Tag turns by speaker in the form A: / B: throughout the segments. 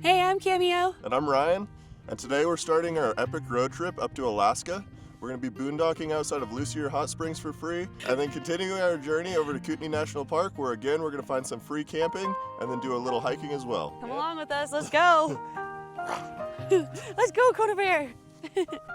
A: Hey, I'm Cameo.
B: And I'm Ryan, and today we're starting our epic road trip up to Alaska. We're going to be boondocking outside of Lassier Hot Springs for free, and then continuing our journey over to Kootenay National Park, where again we're going to find some free camping, and then do a little hiking as well.
A: Come along with us, let's go. Let's go, Kona Bear.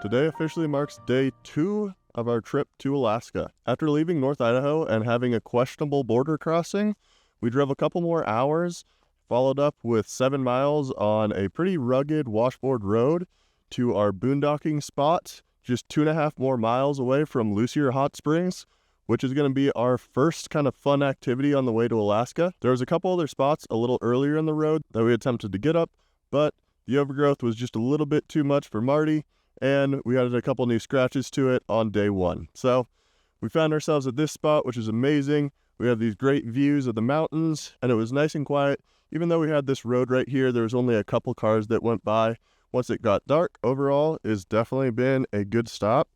B: Today officially marks day 2 of our trip to Alaska. After leaving North Idaho and having a questionable border crossing, we drove a couple more hours, followed up with 7 miles on a pretty rugged washboard road to our boondocking spot, just 2.5 more miles away from Lassier Hot Springs, which is going to be our first kind of fun activity on the way to Alaska. There was a couple other spots a little earlier in the road that we attempted to get up, but the overgrowth was just a little bit too much for Marty, and we added a couple new scratches to it on day 1. So we found ourselves at this spot, which is amazing. We have these great views of the mountains, and it was nice and quiet. Even though we had this road right here, there was only a couple cars that went by. Once it got dark, overall, it's definitely been a good stop.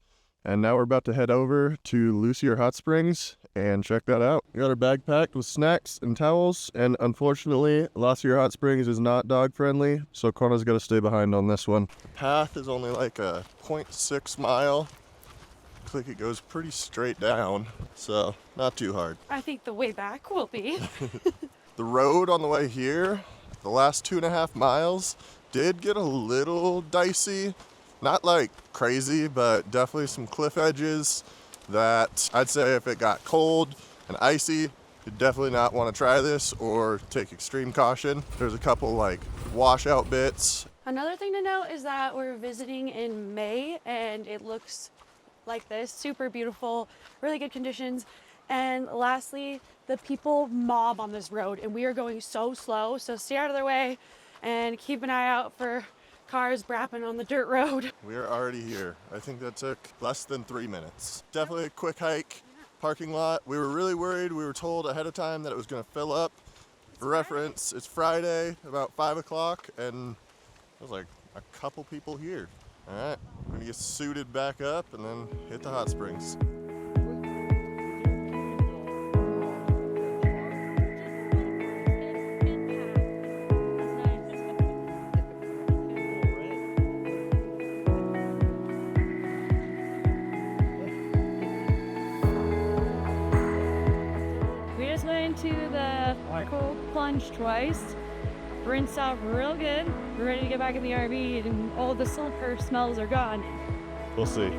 B: And now we're about to head over to Lassier Hot Springs and check that out. We got our bag packed with snacks and towels, and unfortunately, Lassier Hot Springs is not dog friendly, so Kona's got to stay behind on this one. The path is only like a 0.6 mile. Looks like it goes pretty straight down, so not too hard.
A: I think the way back will be.
B: The road on the way here, the last 2.5 miles, did get a little dicey. Not like crazy, but definitely some cliff edges that I'd say if it got cold and icy, you'd definitely not want to try this or take extreme caution. There's a couple like washout bits.
A: Another thing to note is that we're visiting in May and it looks like this, super beautiful, really good conditions. And lastly, the people mob on this road and we are going so slow, so stay out of their way and keep an eye out for cars brapping on the dirt road.
B: We are already here. I think that took less than 3 minutes. Definitely a quick hike, parking lot. We were really worried. We were told ahead of time that it was going to fill up. For reference, it's Friday, about 5 o'clock, and there's like a couple people here. All right, we're gonna get suited back up and then hit the hot springs.
A: To the cold plunge twice, rinsed off real good. We're ready to get back in the RV and all the sulfur smells are gone.
B: We'll see. Hey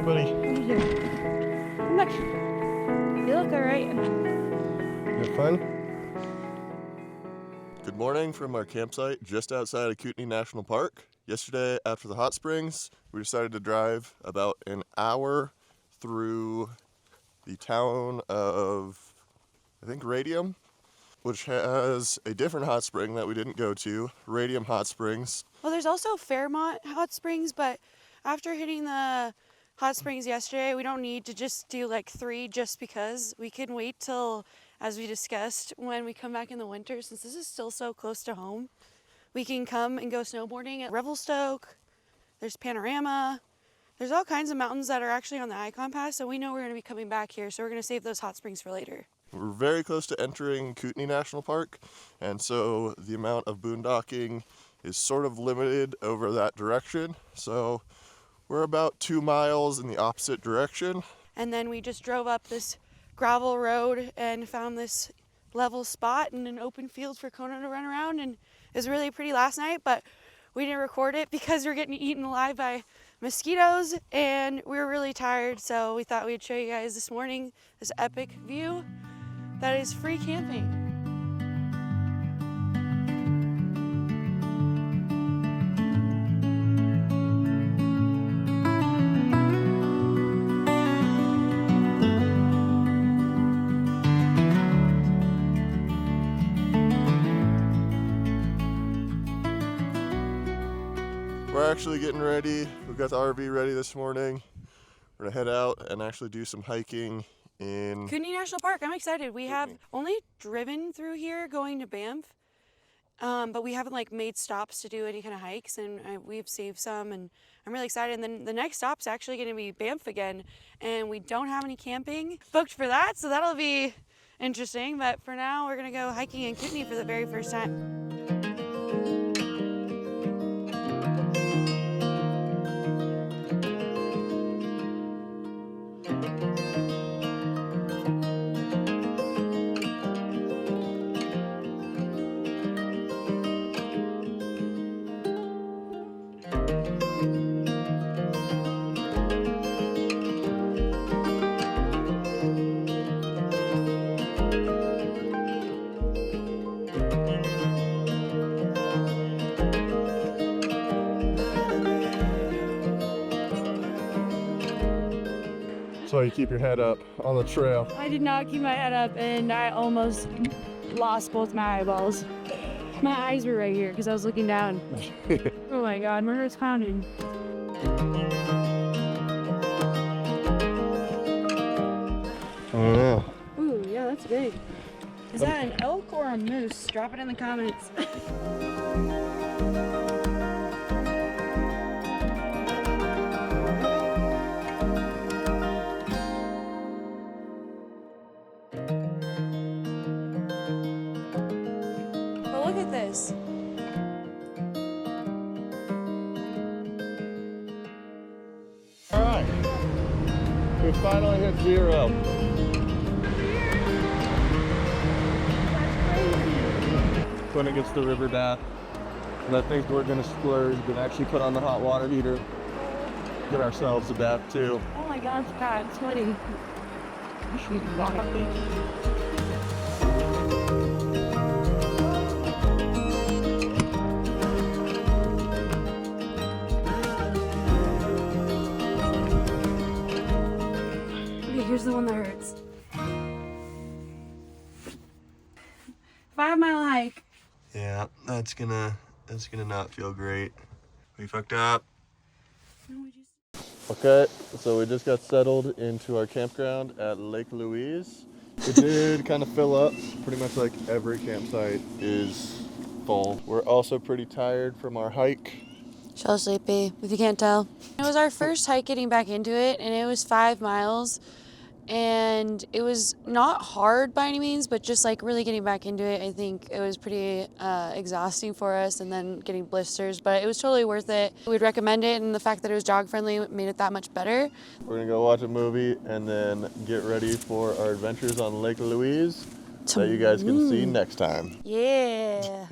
B: buddy.
A: What are you doing? I'm not sure. You look alright.
B: You have fun? Good morning from our campsite just outside of Kootenay National Park. Yesterday, after the hot springs, we decided to drive about an hour through the town of, I think, Radium, which has a different hot spring that we didn't go to, Radium Hot Springs.
A: Well, there's also Fairmont Hot Springs, but after hitting the hot springs yesterday, we don't need to just do like 3 just because. We can wait till, as we discussed, when we come back in the winter, since this is still so close to home, we can come and go snowboarding at Revelstoke. There's Panorama. There's all kinds of mountains that are actually on the Icon Pass, so we know we're going to be coming back here, so we're going to save those hot springs for later.
B: We're very close to entering Kootenay National Park, and so the amount of boondocking is sort of limited over that direction. So we're about 2 miles in the opposite direction.
A: And then we just drove up this gravel road and found this level spot in an open field for Kona to run around, and it was really pretty last night, but we didn't record it because we were getting eaten alive by mosquitoes and we were really tired, so we thought we'd show you guys this morning this epic view that is free camping.
B: We're actually getting ready. We've got the RV ready this morning. We're gonna head out and actually do some hiking in
A: Kootenay National Park. I'm excited. We have only driven through here going to Banff, but we haven't like made stops to do any kind of hikes, and we've saved some, and I'm really excited. And then the next stop's actually going to be Banff again, and we don't have any camping booked for that, so that'll be interesting. But for now, we're going to go hiking in Kootenay for the very first time.
B: So you keep your head up on the trail.
C: I did not keep my head up, and I almost lost both my eyeballs. My eyes were right here because I was looking down. Oh my God, my heart's pounding.
B: I don't know.
C: Ooh, yeah, that's big. Is that an elk or a moose? Drop it in the comments.
A: But look at this.
B: All right, we finally hit 0. When it gets the river bath, and I think we're gonna splurge and actually put on the hot water heater, get ourselves a bath too.
C: Oh my God, God, it's sweaty. Okay, here's the one that hurts. 5-mile hike.
B: Yeah, that's gonna not feel great. We fucked up.
A: No, we just...
B: Okay, so we just got settled into our campground at Lake Louise. It did kind of fill up. Pretty much like every campsite is full. We're also pretty tired from our hike.
A: So sleepy, if you can't tell. It was our first hike getting back into it, and it was 5 miles. And it was not hard by any means, but just like really getting back into it, I think it was pretty exhausting for us, and then getting blisters, but it was totally worth it. We'd recommend it, and the fact that it was dog friendly made it that much better.
B: We're gonna go watch a movie and then get ready for our adventures on Lake Louise that you guys can see next time.
A: Yeah.